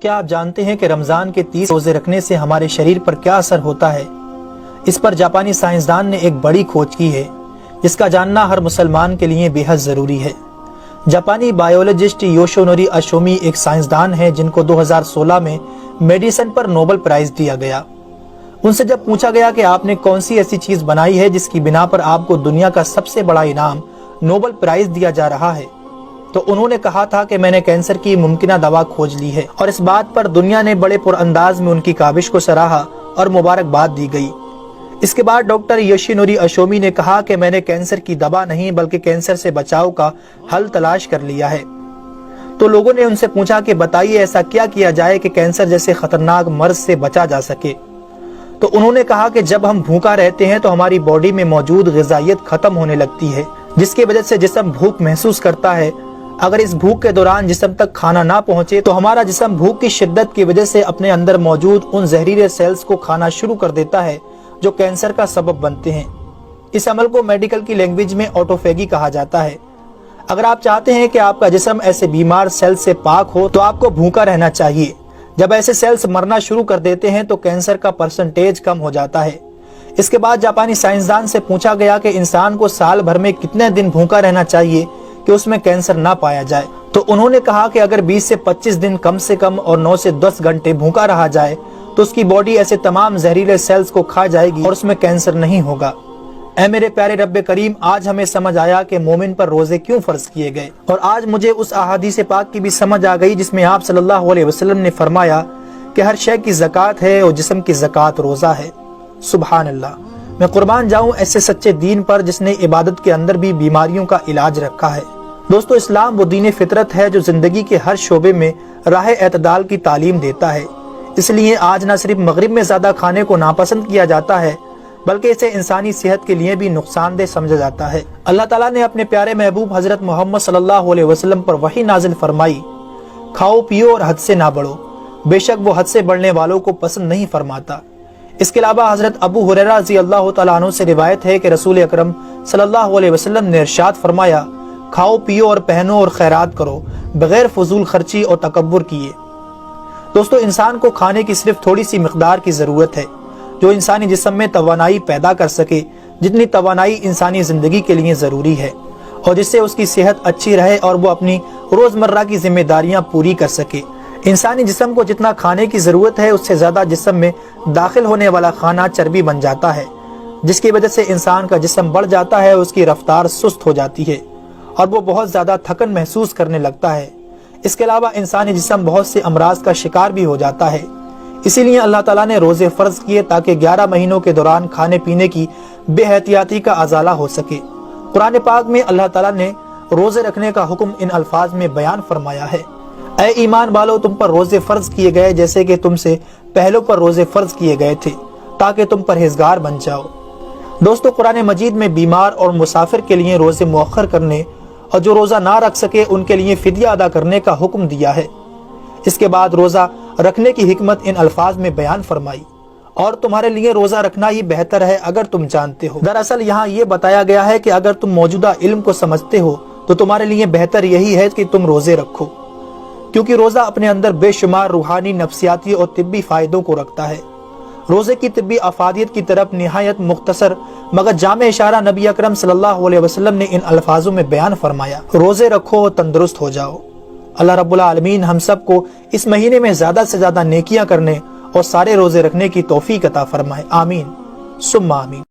کیا آپ جانتے ہیں کہ رمضان کے 30 روزے رکھنے سے ہمارے شریر پر کیا اثر ہوتا ہے؟ اس پر جاپانی سائنسدان نے ایک بڑی کھوج کی ہے جس کا جاننا ہر مسلمان کے لیے بے حد ضروری ہے۔ جاپانی بایولوجسٹ یوشونوری اشومی ایک سائنسدان ہے جن کو 2016 میں میڈیسن پر نوبل پرائز دیا گیا۔ ان سے جب پوچھا گیا کہ آپ نے کون سی ایسی چیز بنائی ہے جس کی بنا پر آپ کو دنیا کا سب سے بڑا انعام نوبل پرائز دیا جا رہا ہے، تو انہوں نے کہا تھا کہ میں نے کینسر کی ممکنہ دوا کھوج لی ہے، اور اس بات پر دنیا نے بڑے پر انداز میں ان کی کاوش کو سراہا اور مبارکباد دی گئی۔ اس کے بعد ڈاکٹر یوشینوری اشومی نے کہا کہ میں نے کینسر کی دوا نہیں بلکہ کینسر سے بچاؤ کا حل تلاش کر لیا ہے۔ تو لوگوں نے ان سے پوچھا کہ بتائیے ایسا کیا کیا جائے کہ کینسر جیسے خطرناک مرض سے بچا جا سکے؟ تو انہوں نے کہا کہ جب ہم بھوکا رہتے ہیں تو ہماری باڈی میں موجود غذائیت ختم ہونے لگتی ہے، جس کی وجہ سے جسم بھوک محسوس کرتا ہے۔ اگر اس بھوک کے دوران جسم تک کھانا نہ پہنچے تو ہمارا جسم بھوک کی شدت کی وجہ سے اپنے اندر موجود ان زہریلے سیلز کو کھانا شروع کر دیتا ہے جو کینسر کا سبب بنتے ہیں۔ اس عمل کو میڈیکل کی لینگویج میں آٹوفیگی کہا جاتا ہے۔ اگر آپ چاہتے ہیں کہ آپ کا جسم ایسے بیمار سیل سے پاک ہو تو آپ کو بھوکا رہنا چاہیے۔ جب ایسے سیلز مرنا شروع کر دیتے ہیں تو کینسر کا پرسنٹیج کم ہو جاتا ہے۔ اس کے بعد جاپانی سائنسدان سے پوچھا گیا کہ انسان کو سال بھر میں کتنے دن بھوکا رہنا چاہیے کہ اس میں کینسر نہ پایا جائے؟ تو انہوں نے کہا کہ اگر 20 سے 25 دن کم سے کم اور 9 سے 10 گھنٹے بھوکا رہا جائے تو اس کی باڈی ایسے تمام زہریلے سیلز کو کھا جائے گی اور اس میں کینسر نہیں ہوگا۔ اے میرے پیارے رب کریم، آج ہمیں سمجھ آیا کہ مومن پر روزے کیوں فرض کیے گئے، اور آج مجھے اس احادیث پاک کی بھی سمجھ آ گئی جس میں آپ صلی اللہ علیہ وسلم نے فرمایا کہ ہر شے کی زکوٰۃ ہے اور جسم کی زکوٰۃ روزہ ہے۔ سبحان اللہ! میں قربان جاؤں ایسے سچے دین پر جس نے عبادت کے اندر بھی بیماریوں کا علاج رکھا ہے۔ دوستو، اسلام وہ دین فطرت ہے جو زندگی کے ہر شعبے میں راہ اعتدال کی تعلیم دیتا ہے۔ اس لیے آج نہ صرف مغرب میں زیادہ کھانے کو ناپسند کیا جاتا ہے بلکہ اسے انسانی صحت کے لیے بھی نقصان دہ سمجھا جاتا ہے۔ اللہ تعالیٰ نے اپنے پیارے محبوب حضرت محمد صلی اللہ علیہ وسلم پر وحی نازل فرمائی، کھاؤ پیو اور حد سے نہ بڑھو، بے شک وہ حد سے بڑھنے والوں کو پسند نہیں فرماتا۔ اس کے علاوہ حضرت ابو ہریرہ رضی اللہ تعالیٰ عنہ سے روایت ہے کہ رسول اکرم صلی اللہ علیہ وسلم نے ارشاد فرمایا، کھاؤ پیو اور پہنو اور خیرات کرو بغیر فضول خرچی اور تکبر کیے۔ دوستو، انسان کو کھانے کی صرف تھوڑی سی مقدار کی ضرورت ہے جو انسانی جسم میں توانائی پیدا کر سکے، جتنی توانائی انسانی زندگی کے لیے ضروری ہے، اور جس سے اس کی صحت اچھی رہے اور وہ اپنی روزمرہ کی ذمہ داریاں پوری کر سکے۔ انسانی جسم کو جتنا کھانے کی ضرورت ہے اس سے زیادہ جسم میں داخل ہونے والا کھانا چربی بن جاتا ہے، جس کی وجہ سے انسان کا جسم بڑھ جاتا ہے، اس کی رفتار سست ہو جاتی ہے اور وہ بہت زیادہ تھکن محسوس کرنے لگتا ہے۔ اس کے علاوہ انسانی جسم بہت سے امراض کا شکار بھی ہو جاتا ہے۔ اسی لیے اللہ تعالیٰ نے روزے فرض کیے تاکہ 11 مہینوں کے دوران کھانے پینے کی بے احتیاطی کا ازالہ ہو سکے۔ قرآن پاک میں اللہ تعالیٰ نے روزے رکھنے کا حکم ان الفاظ میں بیان فرمایا ہے، اے ایمان والو، تم پر روزے فرض کیے گئے جیسے کہ تم سے پہلوں پر روزے فرض کیے گئے تھے تاکہ تم پرہیزگار بن جاؤ۔ دوستو، قرآن مجید میں بیمار اور مسافر کے لیے روزے مؤخر کرنے اور جو روزہ نہ رکھ سکے ان کے لیے فدیہ ادا کرنے کا حکم دیا ہے۔ اس کے بعد روزہ رکھنے کی حکمت ان الفاظ میں بیان فرمائی، اور تمہارے لیے روزہ رکھنا ہی بہتر ہے اگر تم جانتے ہو۔ دراصل یہاں یہ بتایا گیا ہے کہ اگر تم موجودہ علم کو سمجھتے ہو تو تمہارے لیے بہتر یہی ہے کہ تم روزے رکھو، کیونکہ روزہ اپنے اندر بے شمار روحانی، نفسیاتی اور طبی فائدوں کو رکھتا ہے۔ روزے کی طبی افادیت کی طرف نہایت مختصر مگر جامع اشارہ نبی اکرم صلی اللہ علیہ وسلم نے ان الفاظوں میں بیان فرمایا، روزے رکھو اور تندرست ہو جاؤ۔ اللہ رب العالمین ہم سب کو اس مہینے میں زیادہ سے زیادہ نیکیاں کرنے اور سارے روزے رکھنے کی توفیق عطا فرمائے۔ آمین ثم آمین۔